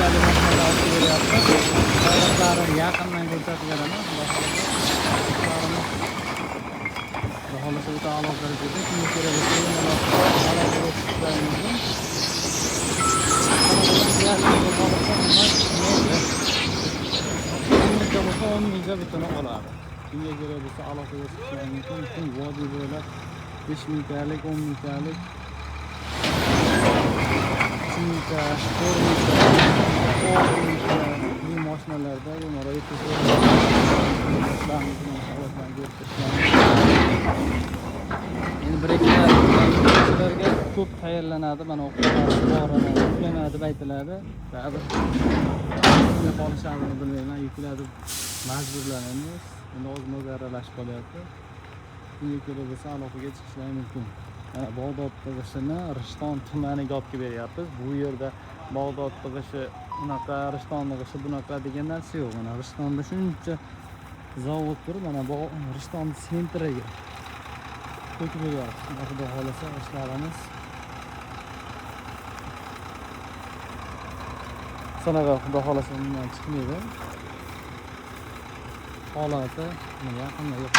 Kaliteli mashinalar olib kelyapmiz. Holatlarini yaqindan ko'rsatib beraman. Xudo xohlasa o'ta a'lo darajada kimga kerak bo'lsa o'nmincha bitini oladi. Kimga kerak bo'lsa aloqaga chiqishlari mumkin. Butun vodiy bo'ylab 5 mingtalik, 10 mingtalik, 3 mingta, 4 mingta, 6 mingta bu mashinalarda bemalol endi bir-ikkilarga ko'p tayyorlanadi. Mana o'quvchilar yuklanadi deb aytiladi. Ba'zi qolishadimi bilmayman, yukladi majburlanamiz. Endi o'zimiz aralashib qolyapti. Kimga kerak bo'lsa aloqaga chiqishlari mumkin. Mana Bag'dod tig'ishini Rishton tumaniga olib kelib beryapmiz. Bu yerda Bag'dod tig'ishi unaqa, Rishton tig'ishi bunaqa degan narsa yo'q. Mana Rishtonda shuncha zavod turib, mana bu Rishton sentriga ko'chib beryapmiz. Xudo xolasa ishlarimiz sanaqa xudo xolasa bundan chiqmaydi. Holati yaqinda yo'q.